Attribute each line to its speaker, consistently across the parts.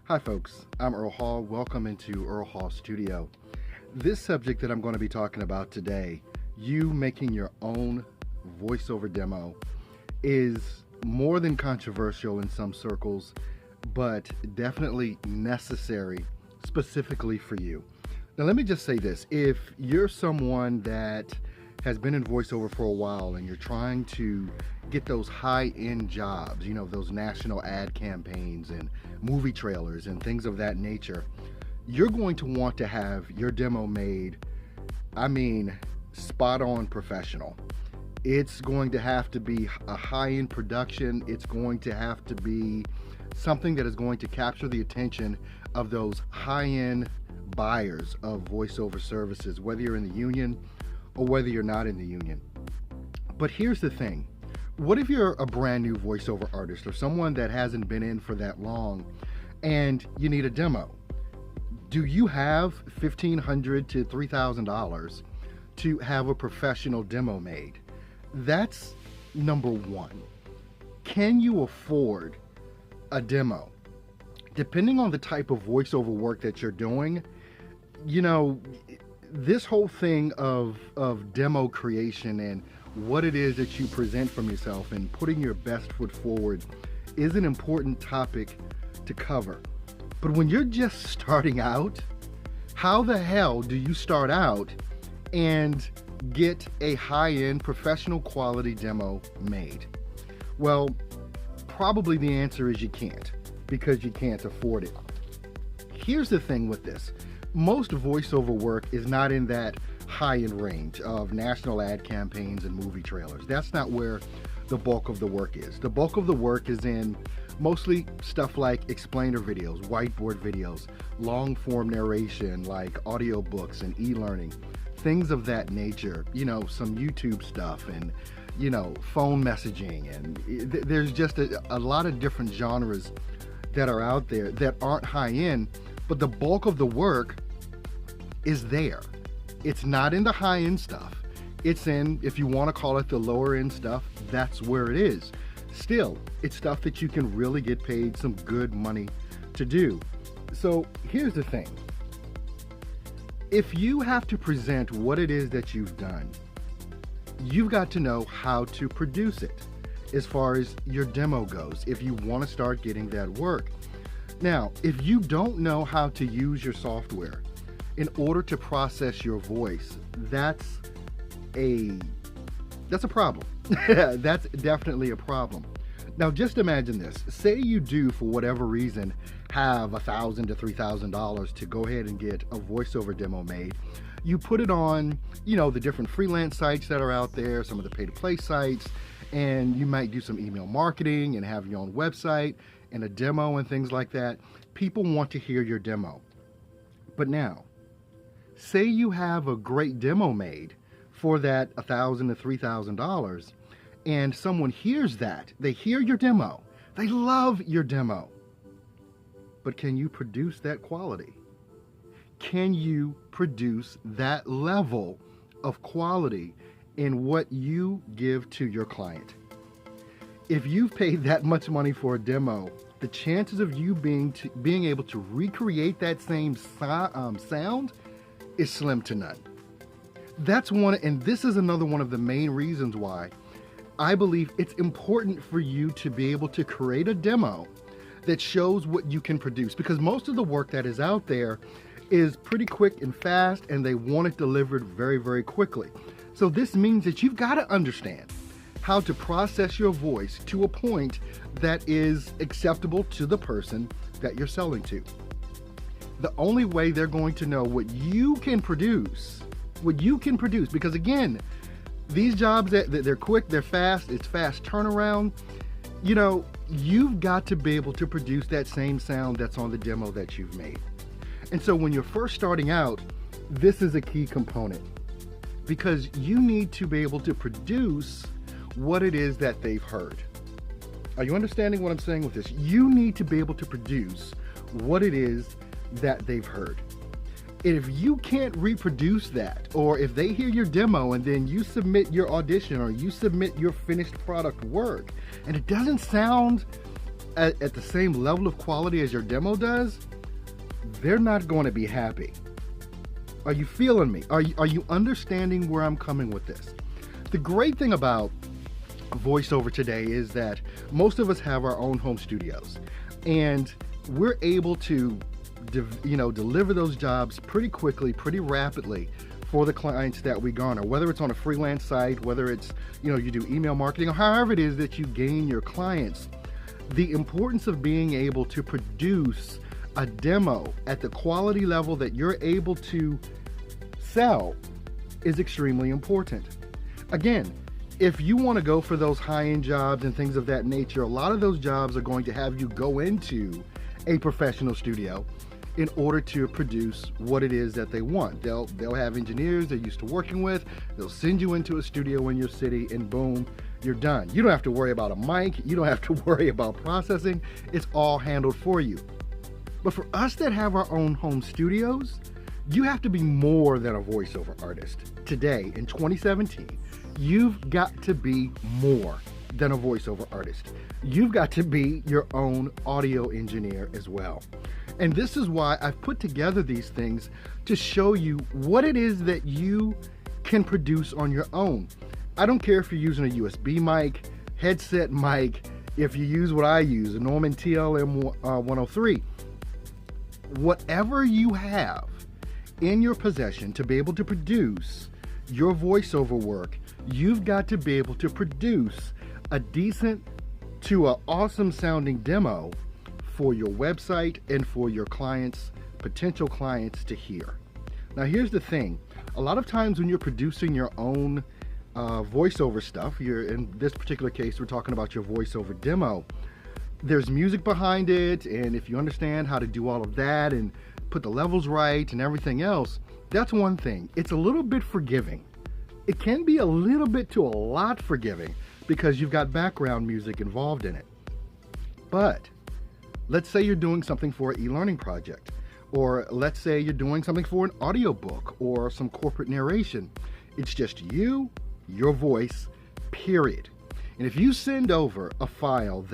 Speaker 1: Hi folks, I'm Earl Hall. Welcome into Earl Hall Studio. This subject that I'm going to be talking about today, you making your own voiceover demo, is more than controversial in some circles, but definitely necessary specifically for you. Now let me just say this, if you're someone that has been in voiceover for a while and you're trying to get those high-end jobs, those national ad campaigns and movie trailers and things of that nature, you're going to want to have your demo made, spot on professional. It's going to have to be a high-end production. It's going to have to be something that is going to capture the attention of those high-end buyers of voiceover services, whether you're in the union or whether you're not in the union. But here's the thing. What if you're a brand new voiceover artist or someone that hasn't been in for that long and you need a demo? Do you have $1,500 to $3,000 to have a professional demo made? That's number one. Can you afford a demo? Depending on the type of voiceover work that you're doing, this whole thing of demo creation and what it is that you present from yourself and putting your best foot forward is an important topic to cover. But when you're just starting out, how the hell do you start out and get a high-end professional quality demo made? Well, probably the answer is you can't, because you can't afford it. Here's the thing with this. Most voiceover work is not in that high-end range of national ad campaigns and movie trailers. That's not where the bulk of the work is. The bulk of the work is in mostly stuff like explainer videos, whiteboard videos, long-form narration like audiobooks and e-learning, things of that nature, some YouTube stuff and, phone messaging. And there's just a lot of different genres that are out there that aren't high-end, but the bulk of the work is there. It's not in the high-end stuff. It's in, if you want to call it the lower-end stuff, that's where it is. Still, it's stuff that you can really get paid some good money to do. So here's the thing. If you have to present what it is that you've done, you've got to know how to produce it as far as your demo goes, if you want to start getting that work. Now, if you don't know how to use your software in order to process your voice, that's a problem. That's definitely a problem. Now, just imagine this. Say you do, for whatever reason, have $1,000 to $3,000 to go ahead and get a voiceover demo made. You put it on, the different freelance sites that are out there, some of the pay-to-play sites, and you might do some email marketing and have your own website and a demo and things like that. People want to hear your demo. But now, say you have a great demo made for that $1,000 to $3,000, and someone hears that. They hear your demo. They love your demo. But can you produce that quality? Can you produce that level of quality in what you give to your client? If you've paid that much money for a demo, the chances of you being able to recreate that same sound is slim to none. That's one, and this is another one of the main reasons why I believe it's important for you to be able to create a demo that shows what you can produce, because most of the work that is out there is pretty quick and fast, and they want it delivered very, very quickly. So this means that you've got to understand how to process your voice to a point that is acceptable to the person that you're selling to. The only way they're going to know what you can produce, because again, these jobs, they're quick, they're fast, it's fast turnaround. You've got to be able to produce that same sound that's on the demo that you've made. And so when you're first starting out, this is a key component, because you need to be able to produce what it is that they've heard. Are you understanding what I'm saying with this? You need to be able to produce what it is that they've heard. If you can't reproduce that, or if they hear your demo and then you submit your audition or you submit your finished product work and it doesn't sound at the same level of quality as your demo does, they're not going to be happy. Are you feeling me? Are you understanding where I'm coming with this? The great thing about voiceover today is that most of us have our own home studios, and we're able to deliver those jobs pretty quickly, pretty rapidly for the clients that we garner, whether it's on a freelance site, whether it's, you do email marketing, or however it is that you gain your clients. The importance of being able to produce a demo at the quality level that you're able to sell is extremely important. Again, if you want to go for those high-end jobs and things of that nature, a lot of those jobs are going to have you go into a professional studio in order to produce what it is that they want. They'll have engineers they're used to working with. They'll send you into a studio in your city, and boom, you're done. You don't have to worry about a mic. You don't have to worry about processing. It's all handled for you. But for us that have our own home studios, you have to be more than a voiceover artist. Today, in 2017, you've got to be more than a voiceover artist. You've got to be your own audio engineer as well. And this is why I've put together these things to show you what it is that you can produce on your own. I don't care if you're using a USB mic, headset mic, if you use what I use, a Norman TLM 103. Whatever you have in your possession to be able to produce your voiceover work, you've got to be able to produce a decent to an awesome sounding demo for your website and for your clients, potential clients to hear. Now here's the thing, a lot of times when you're producing your own voiceover stuff, in this particular case we're talking about your voiceover demo, there's music behind it, and if you understand how to do all of that and put the levels right and everything else, that's one thing. It's a little bit forgiving. It can be a little bit to a lot forgiving because you've got background music involved in it. But let's say you're doing something for an e-learning project, or let's say you're doing something for an audiobook or some corporate narration. It's just you, your voice, period. And if you send over a file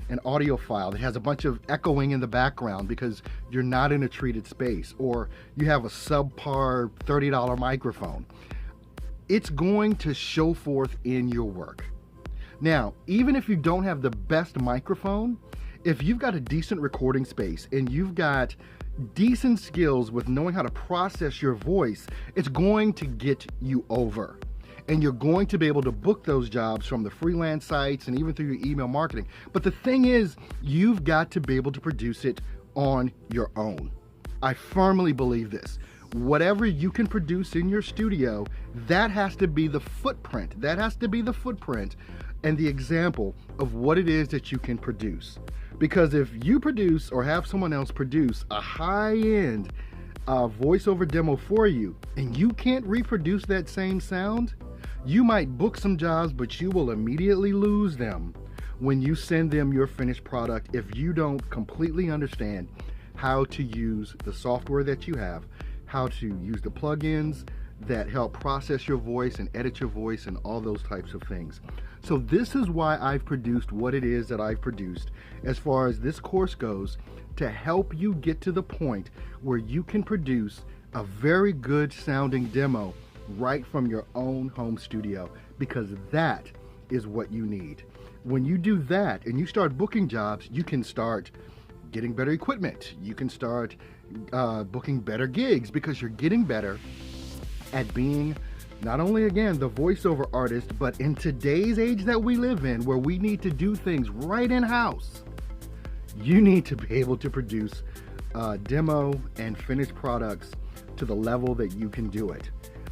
Speaker 1: an audio file that has a bunch of echoing in the background because you're not in a treated space, or you have a subpar $30 microphone, it's going to show forth in your work. Now, even if you don't have the best microphone, if you've got a decent recording space and you've got decent skills with knowing how to process your voice, it's going to get you over. And you're going to be able to book those jobs from the freelance sites and even through your email marketing. But the thing is, you've got to be able to produce it on your own. I firmly believe this. Whatever you can produce in your studio, that has to be the footprint. That has to be the footprint and the example of what it is that you can produce. Because if you produce or have someone else produce a high-end voiceover demo for you and you can't reproduce that same sound, you might book some jobs, but you will immediately lose them when you send them your finished product if you don't completely understand how to use the software that you have, how to use the plugins that help process your voice and edit your voice and all those types of things. So this is why I've produced what it is that I've produced as far as this course goes, to help you get to the point where you can produce a very good sounding demo right from your own home studio, because that is what you need. When you do that and you start booking jobs, you can start getting better equipment. You can start booking better gigs because you're getting better at being not only, again, the voiceover artist, but in today's age that we live in, where we need to do things right in-house, you need to be able to produce demo and finished products to the level that you can do it.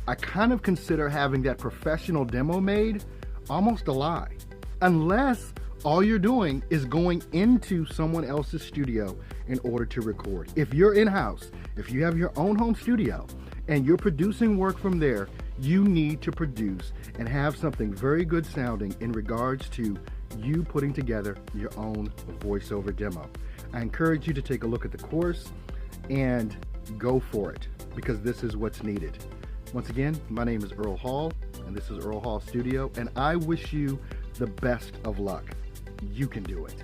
Speaker 1: I kind of consider having that professional demo made almost a lie, unless all you're doing is going into someone else's studio in order to record. If you're in-house, if you have your own home studio and you're producing work from there, you need to produce and have something very good sounding in regards to you putting together your own voiceover demo. I encourage you to take a look at the course and go for it, because this is what's needed. Once again, my name is Earl Hall, and this is Earl Hall Studio, and I wish you the best of luck. You can do it.